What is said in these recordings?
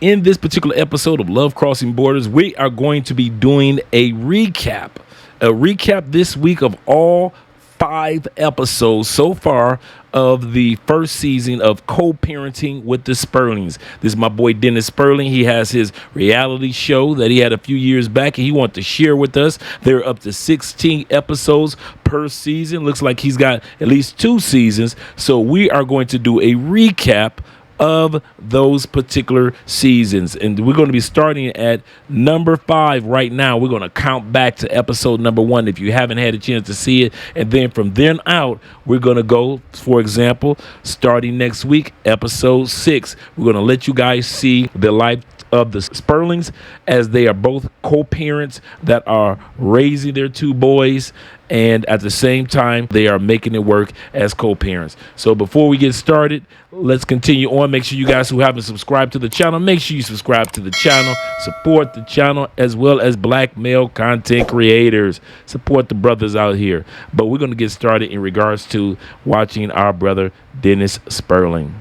In this particular episode of Love Crossing Borders, we are going to be doing a recap this week of all 5 episodes so far of the first season of co-parenting with the Spurlings. This is my boy Dennis Spurling. He has his reality show that he had a few years back, and he wanted to share with us. They're up to 16 episodes per season. Looks like he's got at least 2 seasons. So we are going to do a recap of those particular seasons, and we're going to be starting at number 5 right now. We're going to count back to episode number 1 if you haven't had a chance to see it, and then from then out we're going to go, for example, starting next week, episode 6. We're going to let you guys see the life of the Spurlings as they are both co-parents that are raising their 2 boys, and at the same time they are making it work as co-parents. So before we get started, let's continue on. Make sure you guys who haven't subscribed to the channel, make sure you subscribe to the channel, support the channel, as well as black male content creators. Support the brothers out here. But we're going to get started in regards to watching our brother Dennis Spurling.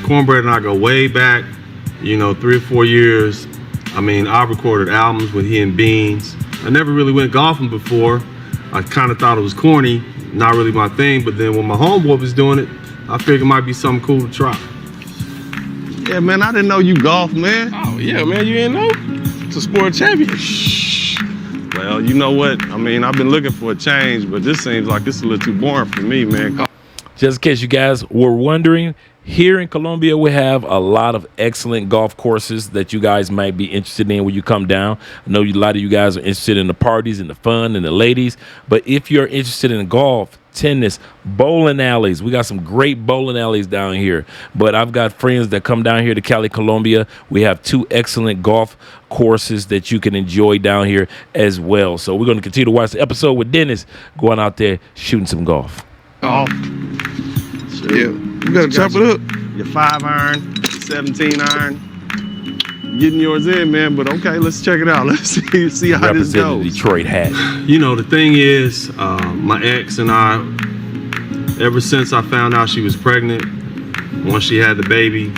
Cornbread and I go way back, 3 or 4 years. I mean, I recorded albums with he and Beans. I never really went golfing before. I kind of thought it was corny, not really my thing. But then when my homeboy was doing it, I figured it might be something cool to try. Yeah, man, I didn't know you golf, man. Oh, yeah, man, you didn't know? It's a sport champion. Shh. Well, you know what? I mean, I've been looking for a change, but this seems like it's a little too boring for me, man. Just in case you guys were wondering, here in Colombia, we have a lot of excellent golf courses that you guys might be interested in when you come down. I know a lot of you guys are interested in the parties and the fun and the ladies, but if you're interested in golf, tennis, bowling alleys, we got some great bowling alleys down here. But I've got friends that come down here to Cali, Colombia. We have 2 excellent golf courses that you can enjoy down here as well. So we're going to continue to watch the episode with Dennis going out there shooting some golf. Golf. Yeah, you gotta chop it up. Your 5-iron, 17-iron. Getting yours in, man, but okay, let's check it out. Let's see how this goes. The Detroit hat. The thing is, my ex and I, ever since I found out she was pregnant, once she had the baby,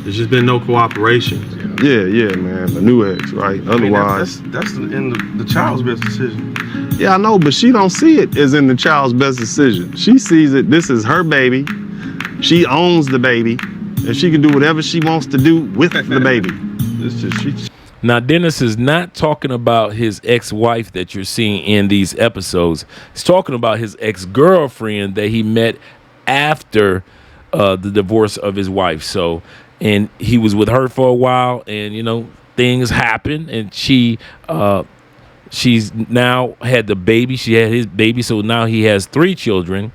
there's just been no cooperation. Yeah, man, the new ex, right? Otherwise, that's in the child's best decision. Yeah, I know, but she don't see it as in the child's best decision. She sees it, this is her baby. She owns the baby, and she can do whatever she wants to do with the baby. It's just Now, Dennis is not talking about his ex-wife that you're seeing in these episodes. He's talking about his ex-girlfriend that he met after the divorce of his wife. So, and he was with her for a while, and things happen, and she's now had the baby. She had his baby, so now he has 3 children.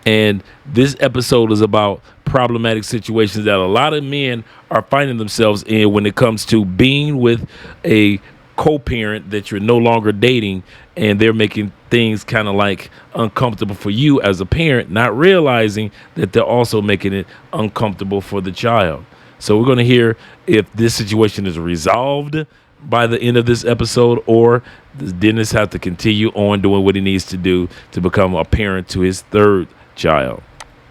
And this episode is about problematic situations that a lot of men are finding themselves in when it comes to being with a co-parent that you're no longer dating, and they're making things kind of like uncomfortable for you as a parent, not realizing that they're also making it uncomfortable for the child. So we're going to hear if this situation is resolved by the end of this episode, or does Dennis have to continue on doing what he needs to do to become a parent to his 3rd child.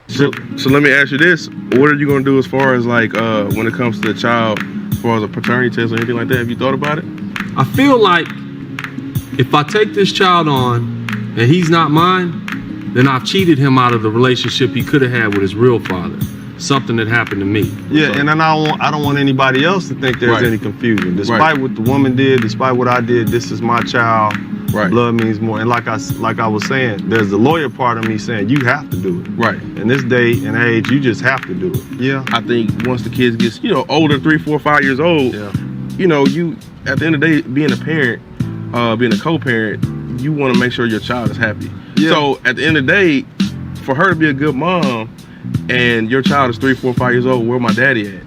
so let me ask you this: what are you gonna do as far as like when it comes to the child, as far as a paternity test or anything like that? Have you thought about it? I feel like if I take this child on and he's not mine, then I've cheated him out of the relationship he could have had with his real father. Something that happened to me. Yeah, and then I don't want anybody else to think there's any confusion. Despite what the woman did, despite what I did, this is my child. Right. Blood means more. And like I was saying, there's the lawyer part of me saying you have to do it. Right. In this day and age, you just have to do it. Yeah. I think once the kids get older, 3, 4, 5 years old, you at the end of the day, being a parent, being a co-parent, you want to make sure your child is happy. Yeah. So at the end of the day, for her to be a good mom, and your child is 3, 4, 5 years old, where my daddy at?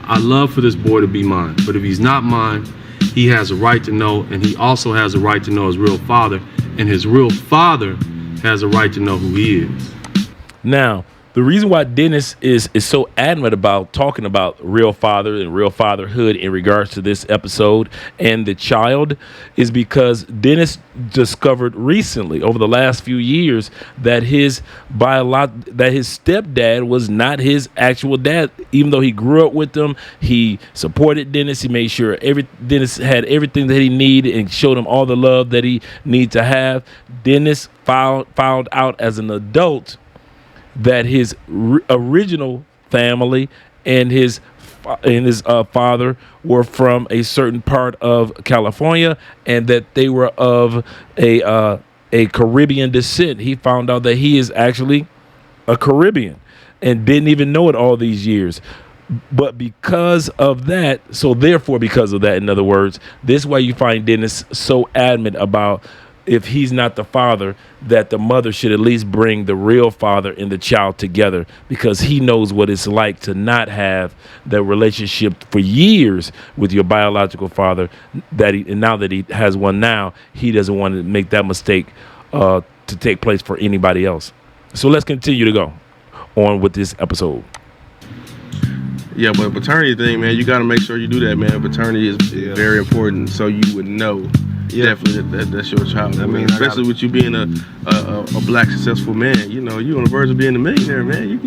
I love for this boy to be mine, but if he's not mine, he has a right to know, and he also has a right to know his real father, and his real father has a right to know who he is. Now, the reason why Dennis is so adamant about talking about real father and real fatherhood in regards to this episode and the child is because Dennis discovered recently, over the last few years, that his stepdad was not his actual dad. Even though he grew up with them, he supported Dennis. He made sure Dennis had everything that he needed and showed him all the love that he needed to have. Dennis found out as an adult that his original family and his father were from a certain part of California, and that they were of a Caribbean descent. He found out that he is actually a Caribbean and didn't even know it all these years. But because of that, in other words, this is why you find Dennis so adamant about, if he's not the father, that the mother should at least bring the real father and the child together, because he knows what it's like to not have the relationship for years with your biological father. And now that he has one now, he doesn't want to make that mistake to take place for anybody else. So let's continue to go on with this episode. Yeah, but paternity thing, man, you got to make sure you do that, man. Paternity is very important, so you would know. Yeah. Definitely, that's your child. I mean, especially with you being a black successful man. You know, you on the verge of being a millionaire, man. You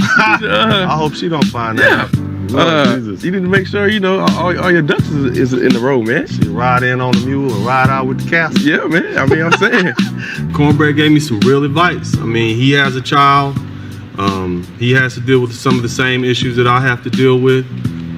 I hope she don't find that. You need to make sure all your ducks is in the row, man. She ride in on the mule or ride out with the castle. Yeah, man. I mean, I'm saying, Cornbread gave me some real advice. I mean, he has a child. He has to deal with some of the same issues that I have to deal with.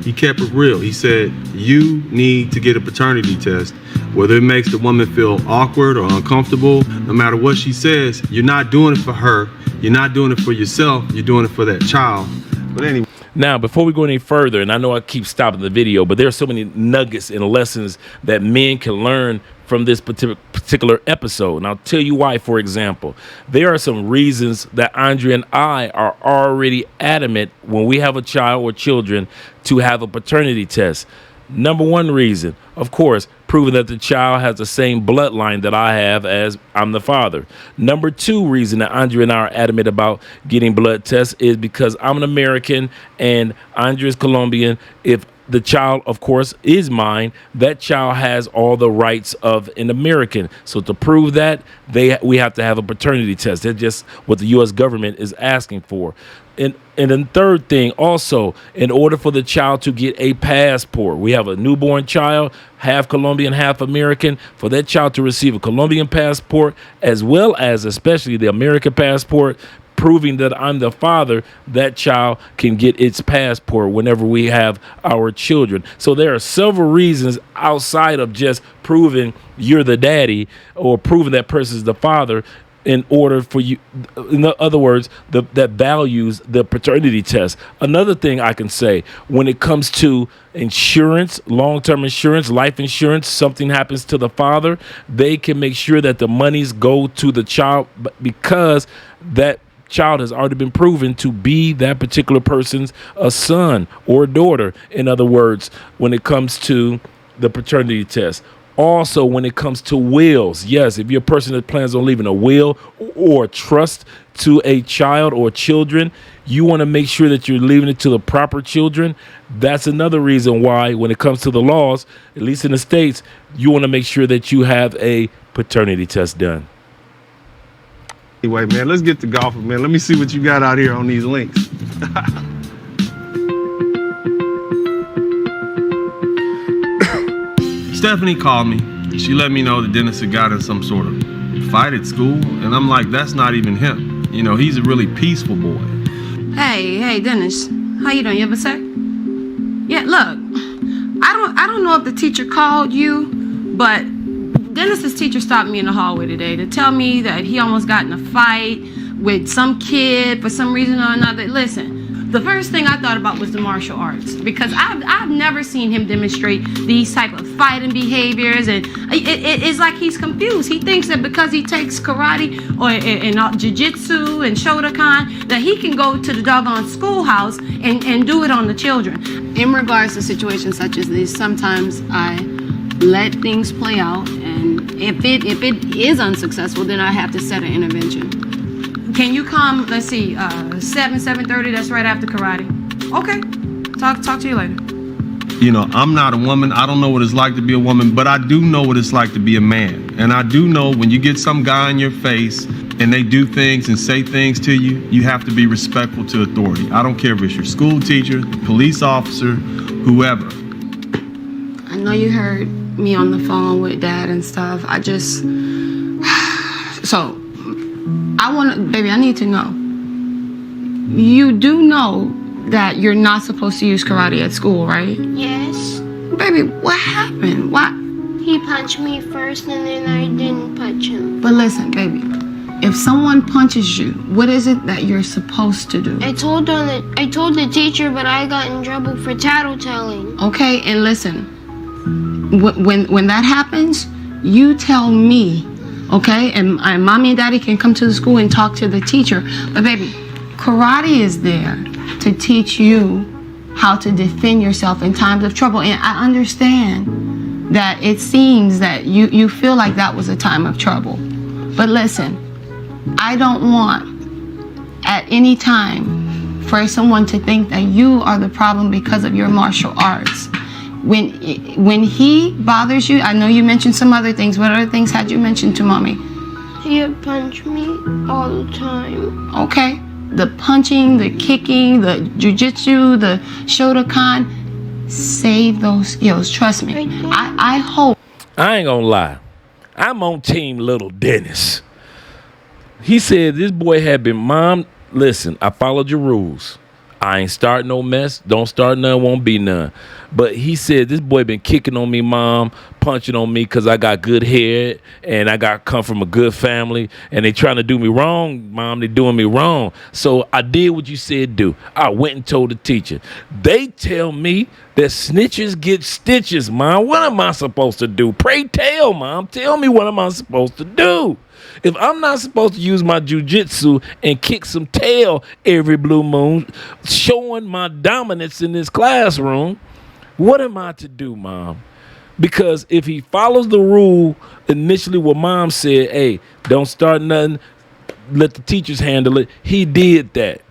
He kept it real. He said, you need to get a paternity test. Whether it makes the woman feel awkward or uncomfortable, no matter what she says, you're not doing it for her. You're not doing it for yourself. You're doing it for that child. But anyway. Now, before we go any further, and I know I keep stopping the video, but there are so many nuggets and lessons that men can learn from this particular episode. And I'll tell you why. For example, there are some reasons that Andrea and I are already adamant when we have a child or children to have a paternity test. Number one reason, of course, proving that the child has the same bloodline that I have, as I'm the father. Number two reason that Andrea and I are adamant about getting blood tests is because I'm an American and Andrea is Colombian. If the child, of course, is mine, that child has all the rights of an American. So to prove that, we have to have a paternity test. That's just what the U.S. government is asking for. And then third thing, also, in order for the child to get a passport, we have a newborn child, half Colombian, half American. For that child to receive a Colombian passport, as well as especially the American passport, proving that I'm the father, that child can get its passport whenever we have our children. So there are several reasons outside of just proving you're the daddy or proving that person's the father, in order for you, in other words, that values the paternity test. Another thing I can say, when it comes to insurance, long-term insurance, life insurance, something happens to the father, they can make sure that the monies go to the child, because that child has already been proven to be that particular person's a son or a daughter. In other words, when it comes to the paternity test. Also, when it comes to wills, yes, if you're a person that plans on leaving a will or a trust to a child or children, you want to make sure that you're leaving it to the proper children. That's another reason why, when it comes to the laws, at least in the States, you want to make sure that you have a paternity test done. Anyway, man, let's get to golfing, man. Let me see what you got out here on these links. Stephanie called me. She let me know that Dennis had gotten some sort of fight at school, and I'm like, that's not even him. You know, he's a really peaceful boy. Hey, Dennis. How you doing? You have a sec? Yeah, look, I don't know if the teacher called you, but Dennis's teacher stopped me in the hallway today to tell me that he almost got in a fight with some kid for some reason or another. Listen, the first thing I thought about was the martial arts, because I've never seen him demonstrate these type of fighting behaviors, and it's like he's confused. He thinks that because he takes karate or jiu-jitsu and Shotokan, that he can go to the doggone schoolhouse and do it on the children. In regards to situations such as this, sometimes I let things play out, and if it is unsuccessful, then I have to set an intervention. Can you come, let's see, 7:30, that's right after karate. Okay, talk to you later. You know, I'm not a woman. I don't know what it's like to be a woman, but I do know what it's like to be a man. And I do know when you get some guy in your face and they do things and say things to you, you have to be respectful to authority. I don't care if it's your school teacher, police officer, whoever. I know you heard me on the phone with Dad and stuff. So, baby, I need to know. You do know that you're not supposed to use karate at school, right? Yes. Baby, what happened? Why? He punched me first and then I didn't punch him. But listen, baby, if someone punches you, what is it that you're supposed to do? I told the teacher, but I got in trouble for tattletelling. Okay, and listen, when that happens, you tell me, okay? And mommy and daddy can come to the school and talk to the teacher. But baby, karate is there to teach you how to defend yourself in times of trouble. And I understand that it seems that you feel like that was a time of trouble. But listen, I don't want at any time for someone to think that you are the problem because of your martial arts. When he bothers you, I know you mentioned some other things. What other things had you mentioned to mommy? He would punch me all the time. Okay. The punching, the kicking, the jiu-jitsu, the Shotokan, save those skills. Trust me. I hope. I ain't gonna lie. I'm on team little Dennis. He said this boy had been, Mom, listen, I followed your rules. I ain't start no mess. Don't start none, won't be none. But he said this boy been kicking on me, Mom, punching on me because I got good hair and I come from a good family, and they trying to do me wrong, Mom. They doing me wrong. So I did what you said do. I went and told the teacher. They tell me that snitches get stitches, Mom. What am I supposed to do? Pray tell, Mom. Tell me what am I supposed to do? If I'm not supposed to use my jiu-jitsu and kick some tail every blue moon, showing my dominance in this classroom, what am I to do, Mom? Because if he follows the rule initially what Mom said, hey, don't start nothing, let the teachers handle it, he did that.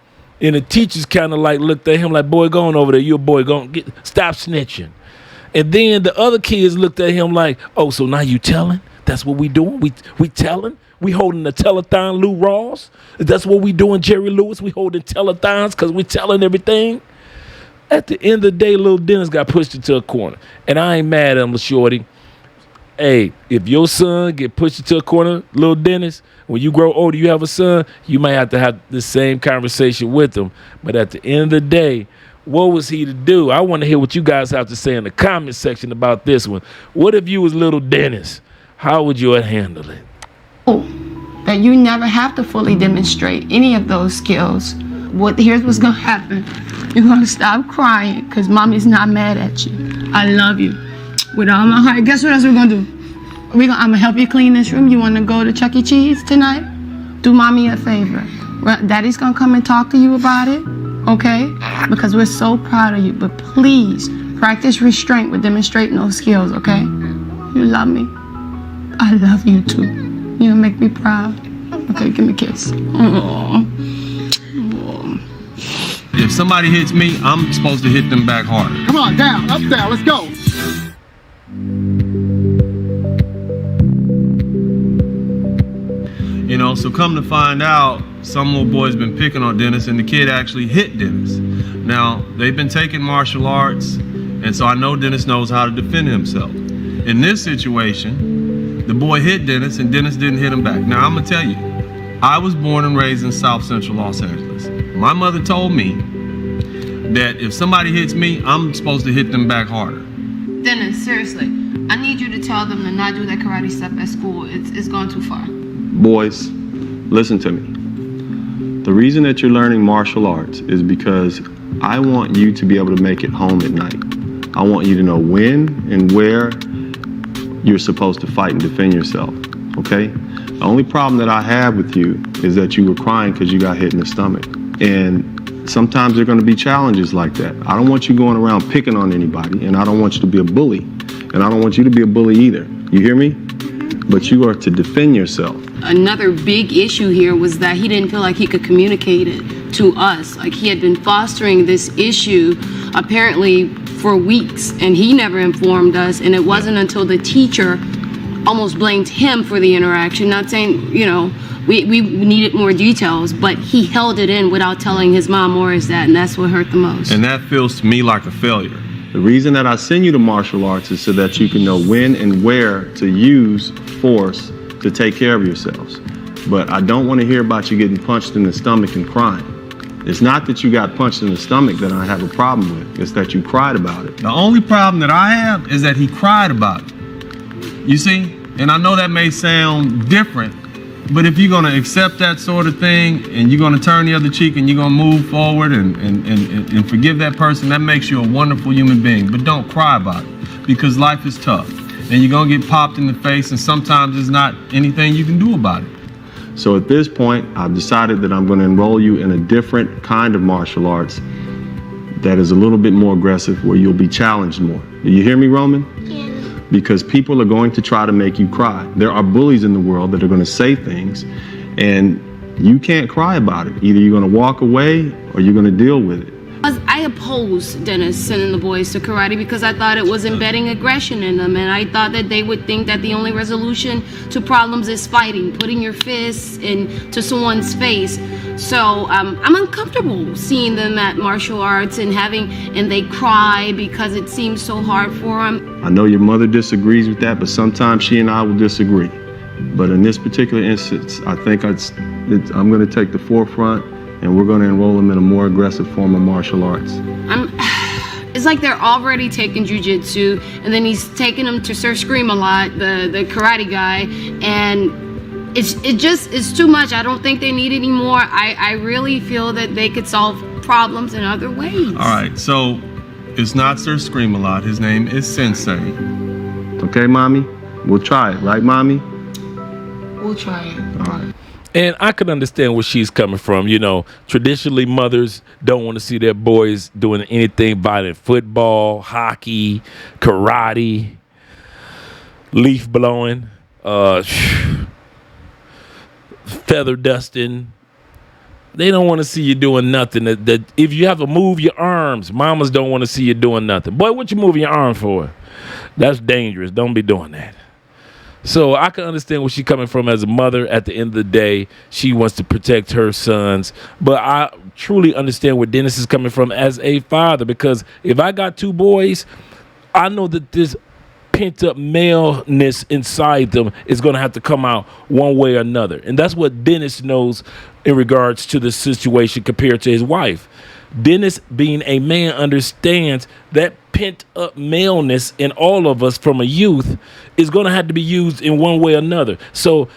And the teachers kind of like looked at him like, boy, go on over there. You a boy, stop snitching. And then the other kids looked at him like, oh, so now you telling? That's what we doing? We telling? We holding a telethon, Lou Ross? That's what we doing, Jerry Lewis? We holding telethons because we telling everything? At the end of the day, little Dennis got pushed into a corner. And I ain't mad at him, shorty. Hey, if your son get pushed into a corner, little Dennis, when you grow older, you have a son, you might have to have the same conversation with him. But at the end of the day, what was he to do? I want to hear what you guys have to say in the comment section about this one. What if you was little Dennis? How would you handle it? That you never have to fully demonstrate any of those skills. Here's what's gonna happen. You're gonna stop crying because mommy's not mad at you. I love you with all my heart. Guess what else we're gonna do? I'm gonna help you clean this room. You wanna go to Chuck E. Cheese tonight? Do mommy a favor. Daddy's gonna come and talk to you about it, okay? Because we're so proud of you. But please practice restraint with demonstrating those skills, okay? You love me. I love you too. You make me proud. Okay, give me a kiss. Aww. If somebody hits me, I'm supposed to hit them back harder. Come on, down, up, down, let's go. You know, so come to find out, some little boy's been picking on Dennis, and the kid actually hit Dennis. Now, they've been taking martial arts, and so I know Dennis knows how to defend himself. In this situation, the boy hit Dennis, and Dennis didn't hit him back. Now, I'm gonna tell you, I was born and raised in South Central Los Angeles. My mother told me that if somebody hits me, I'm supposed to hit them back harder. Dennis, seriously, I need you to tell them to not do that karate stuff at school. It's gone too far. Boys, listen to me. The reason that you're learning martial arts is because I want you to be able to make it home at night. I want you to know when and where you're supposed to fight and defend yourself, okay? The only problem that I have with you is that you were crying because you got hit in the stomach. And sometimes there are going to be challenges like that. I don't want you going around picking on anybody, and I don't want you to be a bully. And I don't want you to be a bully either. You hear me? But you are to defend yourself. Another big issue here was that he didn't feel like he could communicate it to us. Like he had been fostering this issue apparently for weeks, and he never informed us. And it wasn't until the teacher almost blamed him for the interaction, not saying, you know, we needed more details, but he held it in without telling his mom or his dad, and that's what hurt the most. And that feels to me like a failure. The reason that I send you to martial arts is so that you can know when and where to use force to take care of yourselves. But I don't want to hear about you getting punched in the stomach and crying. It's not that you got punched in the stomach that I have a problem with. It's that you cried about it. The only problem that I have is that he cried about it. You see? And I know that may sound different, but if you're going to accept that sort of thing and you're going to turn the other cheek and you're going to move forward and forgive that person, that makes you a wonderful human being. But don't cry about it, because life is tough and you're going to get popped in the face, and sometimes there's not anything you can do about it. So at this point, I've decided that I'm going to enroll you in a different kind of martial arts that is a little bit more aggressive, where you'll be challenged more. Do you hear me, Roman? Yeah. Because people are going to try to make you cry. There are bullies in the world that are going to say things, and you can't cry about it. Either you're going to walk away or you're going to deal with it. I opposed Dennis sending the boys to karate because I thought it was embedding aggression in them, and I thought that they would think that the only resolution to problems is fighting, putting your fists into someone's face. So I'm uncomfortable seeing them at martial arts and they cry because it seems so hard for them. I know your mother disagrees with that, but sometimes she and I will disagree. But in this particular instance, I think I'm going to take the forefront, and we're going to enroll them in a more aggressive form of martial arts. It's like they're already taking jiu-jitsu, and then he's taking them to Sir Scream a lot, the karate guy, and it's too much. I don't think they need any more. I really feel that they could solve problems in other ways. All right, so it's not Sir Scream-a-Lot. His name is Sensei. Okay, Mommy? We'll try it, right, Mommy? We'll try it. All right. And I can understand where she's coming from. You know, traditionally mothers don't want to see their boys doing anything violent. Football, hockey, karate, leaf blowing, feather dusting. They don't want to see you doing nothing. That if you have to move your arms, mamas don't want to see you doing nothing. Boy, what you moving your arm for? That's dangerous. Don't be doing that. So I can understand where she's coming from as a mother. At the end of the day, she wants to protect her sons. But I truly understand where Dennis is coming from as a father, because if I got two boys, I know that this pent-up maleness inside them is going to have to come out one way or another. And that's what Dennis knows in regards to the situation compared to his wife. Dennis, being a man, understands that pent-up maleness in all of us from a youth is going to have to be used in one way or another. So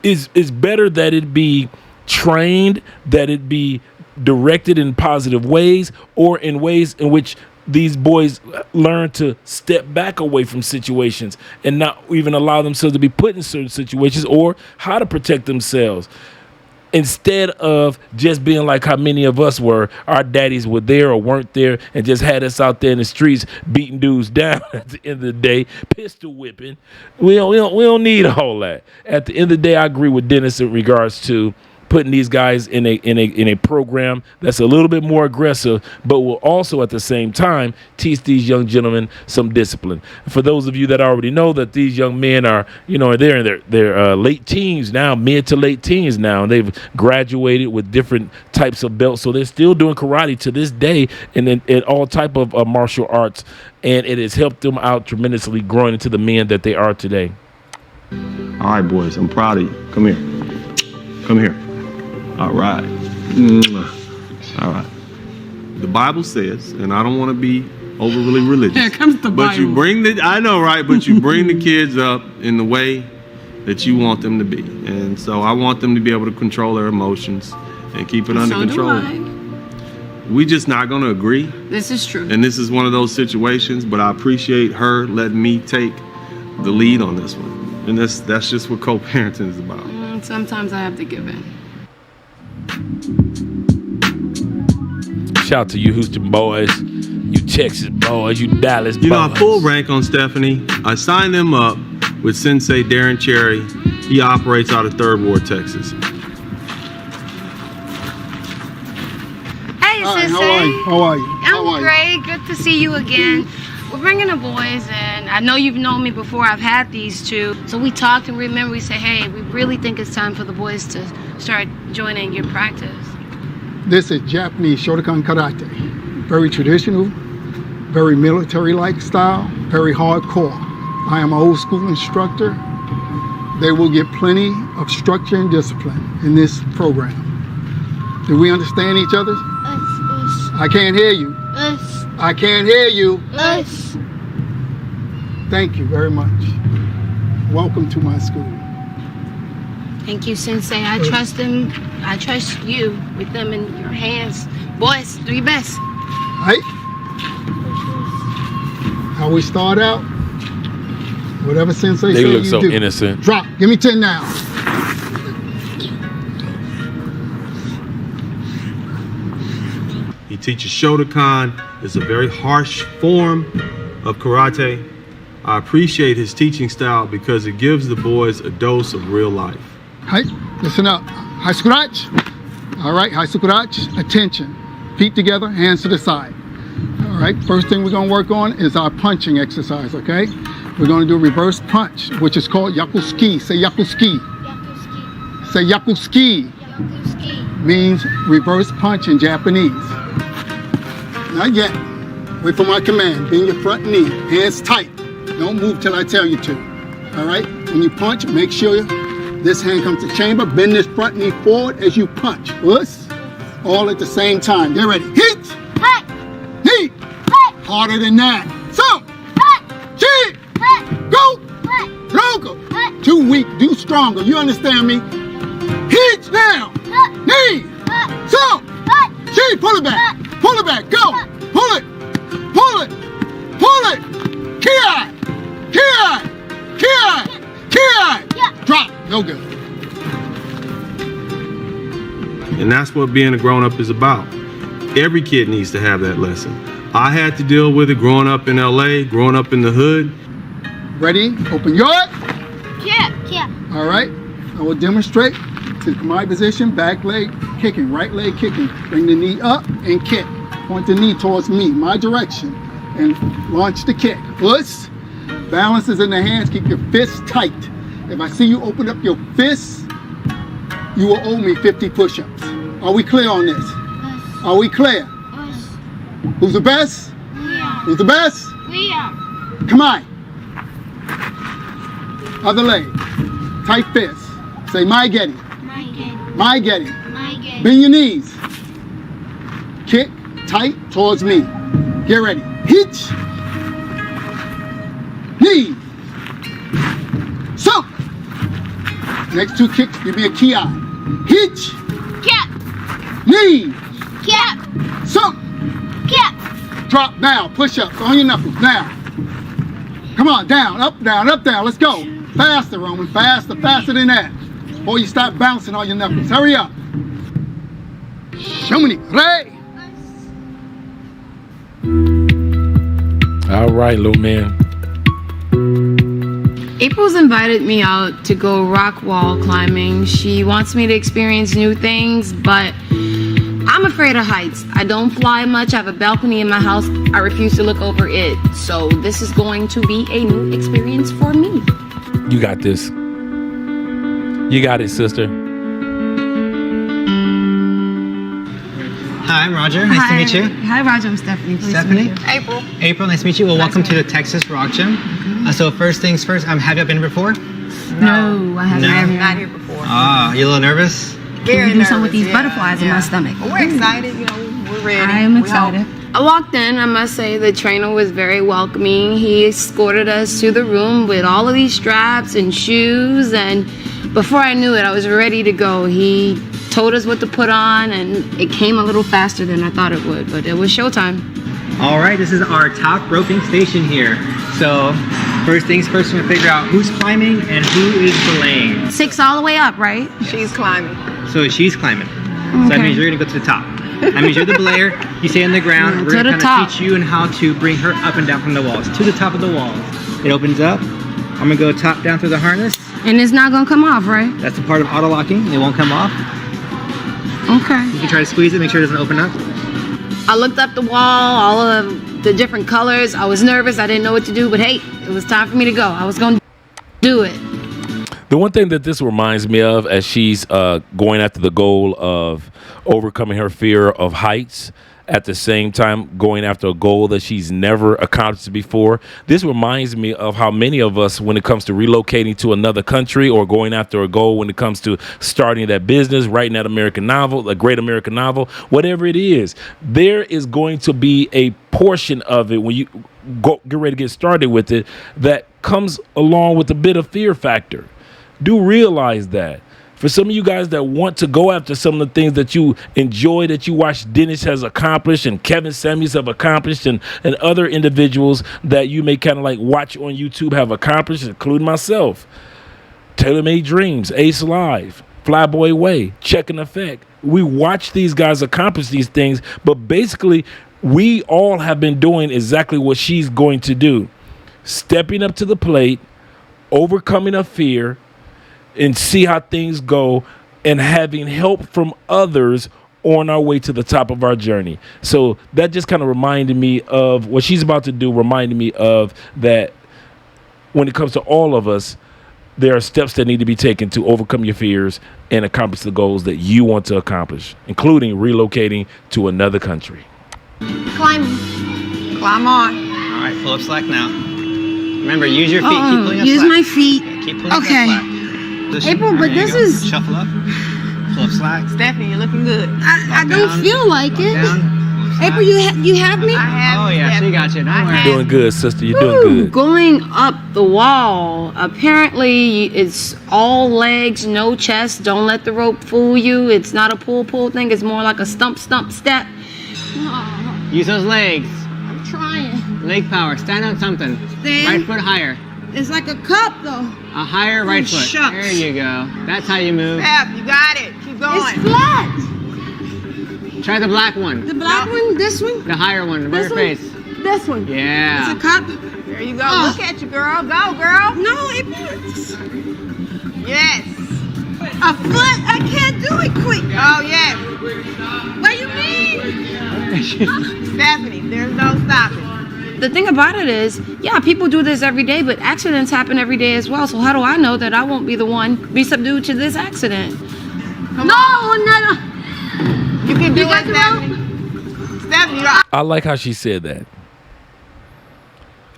it's better that it be trained, that it be directed in positive ways, or in ways in which these boys learn to step back away from situations and not even allow themselves to be put in certain situations, or how to protect themselves. Instead of just being like how many of us were, our daddies were there or weren't there and just had us out there in the streets beating dudes down at the end of the day, pistol whipping. We don't need all that. At the end of the day, I agree with Dennis in regards to putting these guys in a program that's a little bit more aggressive, but will also at the same time teach these young gentlemen some discipline. For those of you that already know that these young men are, they're in their late teens now, mid to late teens now, and they've graduated with different types of belts, so they're still doing karate to this day and in all type of martial arts, and it has helped them out tremendously, growing into the men that they are today. All right, boys, I'm proud of you. Come here. Come here. All right. All right. The Bible says, and I don't want to be overly religious. Here comes the Bible. But you bring but you bring the kids up in the way that you want them to be. And so I want them to be able to control their emotions and keep it under So do control. I. We just not gonna agree. This is true. And this is one of those situations, but I appreciate her letting me take the lead on this one. And that's just what co-parenting is about. Sometimes I have to give in. Shout out to you Houston boys, you Texas boys, you Dallas boys. You know, I full rank on Stephanie. I signed them up with Sensei Darren Cherry. He operates out of Third Ward, Texas. Hey, Hi, Sensei. how are you? I'm great. Good to see you again. We're bringing the boys in. I know you've known me before. I've had these two. So we talked and remember we said, hey, we really think it's time for the boys to start joining your practice. This is Japanese Shotokan Karate. Very traditional, very military-like style, very hardcore. I am an old school instructor. They will get plenty of structure and discipline in this program. Do we understand each other? I can't hear you. I can't hear you. Thank you very much. Welcome to my school. Thank you, Sensei. I trust them. I trust you with them in your hands. Boys, do your best. Right? How we start out? Whatever Sensei They says look you so do. innocent. Drop. Give me 10 now. He teaches Shotokan. It's a very harsh form of karate. I appreciate his teaching style because it gives the boys a dose of real life. Hi, listen up. High scratch. All right, high scratch. Attention. Feet together, hands to the side. All right, first thing we're gonna work on is our punching exercise, okay? We're gonna do reverse punch, which is called yakuski. Say yakuski. Say yakuski. Means reverse punch in Japanese. Not yet. Wait for my command. Bend your front knee. Hands tight. Don't move till I tell you to. All right? When you punch, make sure this hand comes to chamber. Bend this front knee forward as you punch. Us. All at the same time. Get ready. Hit. Knee. Harder than that. So. Chi. Go. Local. Too weak. Do stronger. You understand me? Hit now. Knee. So. Chi. Pull it back. Pull it back. Go. Pull it. Pull it. Pull it. Ki. Ki. Ki. Ki. Drop. No good. And that's what being a grown-up is about. Every kid needs to have that lesson. I had to deal with it growing up in LA, growing up in the hood. Ready? Open your. Yeah. All right. I will demonstrate to my position, back leg kicking, right leg kicking. Bring the knee up and kick. Point the knee towards me, my direction, and launch the kick. Push. Balance is in the hands. Keep your fists tight. If I see you open up your fists, you will owe me 50 push-ups. Are we clear on this? Are we clear? Who's the best? Who's the best? Come on. Other leg. Tight fist. Say, my getting. My getting. Bend your knees. Kick tight towards me. Get ready. Hitch. Knee. So. Next two kicks, give me a ki. Hitch. Knee. So. Drop down. Push ups on your knuckles. Now. Come on. Down. Up, down, up, down. Let's go. Faster, Roman. Faster, faster than that. Or you start bouncing on your knuckles. Hurry up. Show me. Ray. All right, little man. April's invited me out to go rock wall climbing. She wants me to experience new things, but I'm afraid of heights. I don't fly much. I have a balcony in my house. I refuse to look over it. So this is going to be a new experience for me. You got this. You got it, sister. Hi, I'm Roger. Nice to meet you. Hi, Roger. I'm Stephanie. Pleased Stephanie? to meet you. April. April, nice to meet you. Well, welcome to the Texas Rock Gym. So first things first, have you been here before? No, I haven't. No? I haven't. Not here before. Ah, you a little nervous? Very do nervous, something with these butterflies in my stomach. Well, we're excited, you know, we're ready. I am We excited. hope. I walked in, I must say the trainer was very welcoming. He escorted us to the room with all of these straps and shoes, and before I knew it, I was ready to go. He told us what to put on, and it came a little faster than I thought it would, but it was showtime. All right, this is our top roping station here. So first things first, we're gonna figure out who's climbing and who is belaying. 6 all the way up, right? She's climbing. So she's climbing. So that Okay. means you're gonna go to the top. That means you're the belayer. You stay on the ground. Yeah, We're to gonna the kind top. of teach you and how to bring her up and down from the walls to the top of the walls. It opens up. I'm gonna go top down through the harness. And it's not gonna come off, right? That's a part of auto locking. It won't come off. Okay. You can try to squeeze it, make sure it doesn't open up. I looked up the wall, all of the different colors. I was nervous. I didn't know what to do, but hey, it was time for me to go. I was gonna do it. The one thing that this reminds me of as she's going after the goal of overcoming her fear of heights, at the same time going after a goal that she's never accomplished before. This reminds me of how many of us, when it comes to relocating to another country or going after a goal when it comes to starting that business, writing that American novel, a great American novel, whatever it is, there is going to be a portion of it when you get ready to get started with it that comes along with a bit of fear factor. Do realize that. For some of you guys that want to go after some of the things that you enjoy, that you watch Dennis has accomplished and Kevin Samuels have accomplished and other individuals that you may kind of like watch on YouTube have accomplished, including myself. Taylor Made Dreams, Ace Live, Flyboy Way, Check and Effect. We watch these guys accomplish these things, but basically we all have been doing exactly what she's going to do. Stepping up to the plate, overcoming a fear, and see how things go, and having help from others on our way to the top of our journey. So that just kind of reminded me of what she's about to do, reminded me of that when it comes to all of us, there are steps that need to be taken to overcome your fears and accomplish the goals that you want to accomplish, including relocating to another country. Climbing. Climb on. All right, pull up slack now. Remember, use your feet. Keep pulling up Use slack. my feet. Keep pulling up Okay. slack. Push. April, All but there you this go. is- Shuffle up. Pull up slack. Stephanie, you're looking good. I don't down. feel like Lock it. down. April, you have me? I have Oh, yeah, she got you. Don't worry. You're doing good, sister. You're Woo, doing good. going up the wall. Apparently, it's all legs, no chest. Don't let the rope fool you. It's not a pull thing. It's more like a stump step. Oh, Use those legs. I'm trying. Leg power. Stand on something. Stand. Right foot higher. It's like a cup, though. A higher right foot. shucks. There you go. That's how you move. Steph, you got it. Keep It's going. flat. Try the black one. The black one, this one, The higher one. Above this your one, face. this one. Yeah. It's a cup. There you go. Oh. Look at you, girl. Go, girl. No, it's Yes. a foot. I can't do it quick. Oh, yes. What you mean? Stephanie, there's no stopping. The thing about it is, yeah, people do this every day, but accidents happen every day as well. So how do I know that I won't be the one be subdued to this accident? No. You can do You got it, the Stephanie. Stephanie, you're I like how she said that.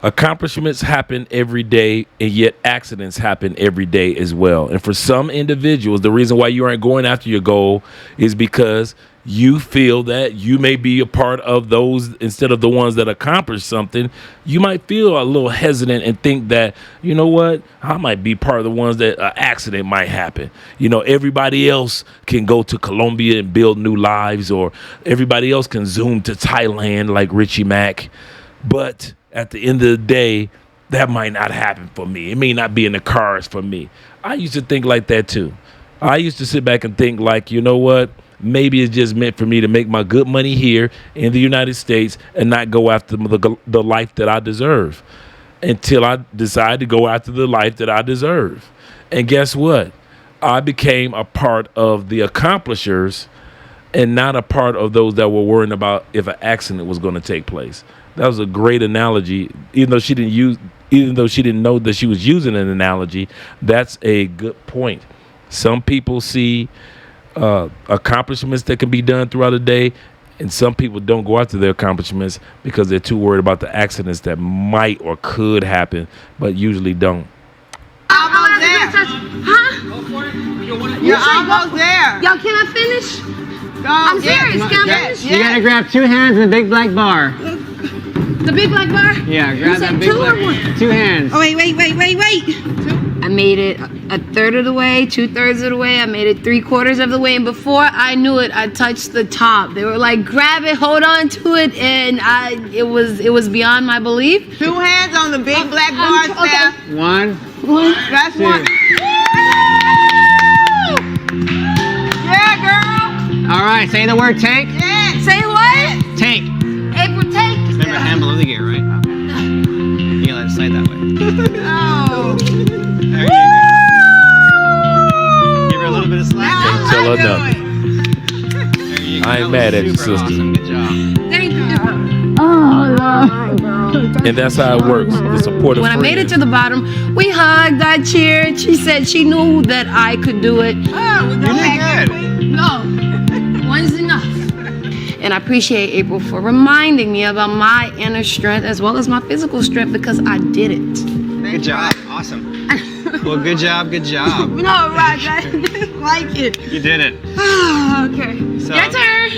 Accomplishments happen every day, and yet accidents happen every day as well. And for some individuals, the reason why you aren't going after your goal is because you feel that you may be a part of those instead of the ones that accomplish something. You might feel a little hesitant and think that, you know what, I might be part of the ones that an accident might happen. You know, everybody else can go to Colombia and build new lives, or everybody else can zoom to Thailand like Richie Mack. But at the end of the day, that might not happen for me. It may not be in the cards for me. I used to think like that too. I used to sit back and think like, you know what? Maybe it's just meant for me to make my good money here in the United States and not go after the life that I deserve, until I decide to go after the life that I deserve. And guess what? I became a part of the accomplishers and not a part of those that were worrying about if an accident was going to take place. That was a great analogy. Even though she didn't know that she was using an analogy, that's a good point. Some people see accomplishments that can be done throughout the day, and some people don't go after their accomplishments because they're too worried about the accidents that might or could happen, but usually don't. almost there. Huh? You're almost there. Y'all, can I finish? Go. I'm Yes, serious. Can I yes, finish? You gotta grab two hands and the big black bar. The big black bar? Yeah, You grab said that big two or black. one? Two hands. Oh, wait. Two. I made it a third of the way, 2/3 of the way. I made it 3/4 of the way, and before I knew it, I touched the top. They were like, "Grab it, hold on to it," and it was beyond my belief. 2 hands on the big black bar, Steph. One. That's one. Yeah, girl. All right, say the word tank. Yeah. Say what? Tank. April tank. Remember hand below the gear, right? You gotta let it slide that way. Oh. There you go. Give her a little bit of slack. Can't tell her nothing. There you go. I ain't That mad was at you, super sister. Awesome. Good job. Thank you. And that's how it works. The support of When I made it friends. to the bottom, we hugged, I cheered. She said she knew that I could do it. Oh, we You got did back. good. No, one's enough. And I appreciate April for reminding me about my inner strength as well as my physical strength because I did it. Good job. Awesome. Well, good job. Good job. No, Roger, I didn't like it. You did it. Okay. So- Your turn.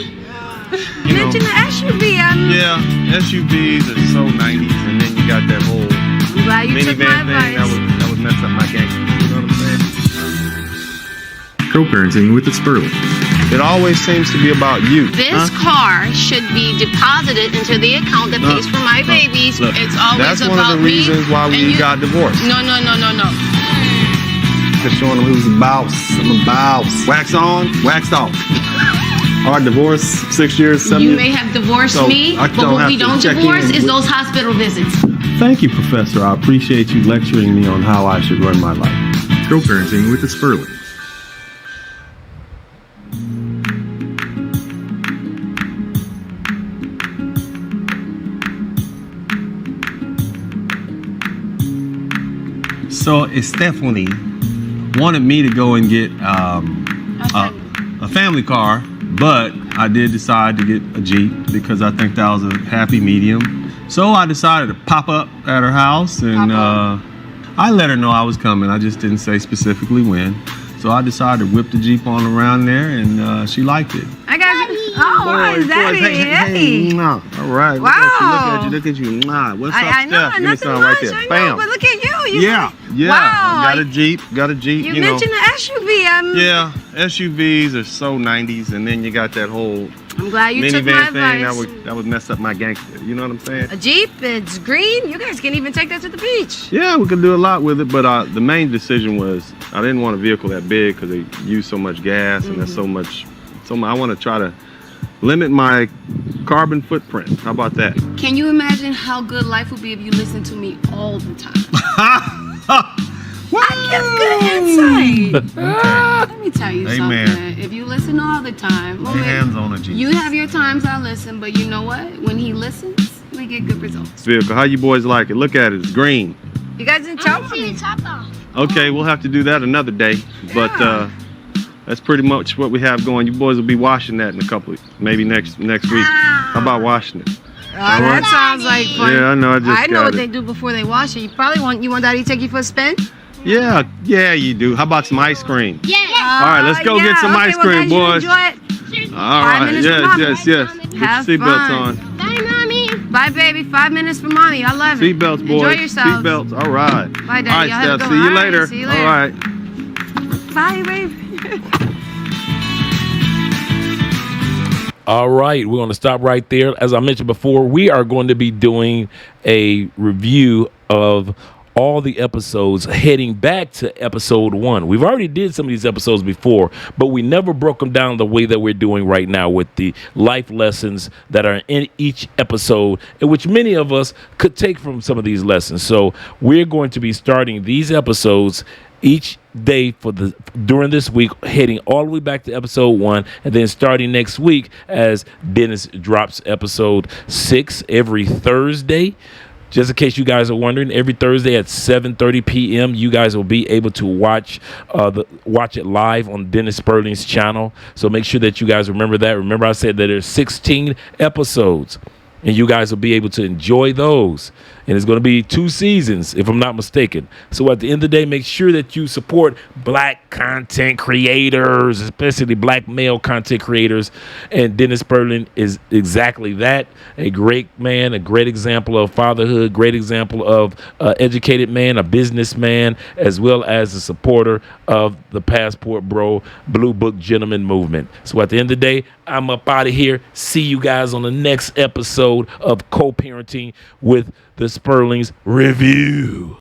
You know, Mention the SUV. yeah, SUVs are so 90s, and then you got that whole I'm glad you took my minivan thing advice. that would mess up my game. You know what I'm saying? Co-parenting with the Spurlings. It always seems to be about you. This car should be deposited into the account that pays for my babies. Look, It's always that's about one of the me. reasons why and we you- got divorced. No. Just showing them who's the boss. I'm a boss. Wax on, wax off. Our divorce, 6 years, 7 You years. may have divorced So, me, I but don't what have we to don't check divorce in is with- those hospital visits. Thank you, Professor. I appreciate you lecturing me on how I should run my life. Co-parenting with the Spurlings. So Stephanie wanted me to go and get a family car, but I did decide to get a Jeep because I think that was a happy medium. So I decided to pop up at her house, and I let her know I was coming. I just didn't say specifically when. So I decided to whip the Jeep on around there, and she liked it. I got hi, Daddy. Hey. Mwah. All right. Wow. Look at you. Mwah. What's up, I know, Steph? Give me nothing some much. right there. I know, Bam. but look at you. Yeah. Wow. Got a Jeep. You know. mentioned the SUV. Yeah, SUVs are so 90s, and then you got that whole I'm glad you took my minivan thing advice. that would mess up my gangster. You know what I'm saying? A Jeep, it's green. You guys can even take that to the beach. Yeah, we could do a lot with it, but the main decision was I didn't want a vehicle that big because they use so much gas and there's so much. I want to try to limit my carbon footprint. How about that? Can you imagine how good life would be if you listened to me all the time? I give good insight. Let me tell you Amen. something. If you listen all the time, Lay hands on a Jeep. you have your times I listen, but you know what? When he listens, we get good results. Vehicle, how you boys like it? Look at it, it's green. You guys didn't tell me. Okay, we'll have to do that another day, but that's pretty much what we have going. You boys will be washing that in a couple, maybe next week. How about washing it? That sounds like fun. Yeah, I know. I know got what it. they do before they wash it. You want Daddy to take you for a spin? Yeah, you do. How about some ice cream? Yeah. All right, let's go get some ice cream, boys. Enjoy it. All 5 right, minutes for yes. mommy. Put your Have seatbelts fun. on. Bye, Mommy. Bye, baby. 5 minutes for mommy. I love it. Seatbelts, boys. Enjoy yourselves. Seatbelts. All right. Bye, Daddy. All right, Y'all have a Steph. good See you one. All right, later. see you All later. right. Bye, baby. All right, we're going to stop right there. As I mentioned before, we are going to be doing a review of all the episodes heading back to episode 1. We've already did some of these episodes before, but we never broke them down the way that we're doing right now with the life lessons that are in each episode, in which many of us could take from some of these lessons. So we're going to be starting these episodes each day during this week, heading all the way back to episode 1, and then starting next week as Dennis drops episode 6 every Thursday. Just in case you guys are wondering, every Thursday at 7:30 p.m., you guys will be able to watch it live on Dennis Spurling's channel. So make sure that you guys remember that. Remember, I said that there's 16 episodes, and you guys will be able to enjoy those. and it's going to be 2 seasons, if I'm not mistaken. So at the end of the day, make sure that you support black content creators, especially black male content creators. And Dennis Spurling is exactly that. A great man, a great example of fatherhood, great example of educated man, a businessman, as well as a supporter of the Passport Bro Blue Book Gentleman movement. So at the end of the day, I'm up out of here. See you guys on the next episode of Co-Parenting with the Spurlings Review.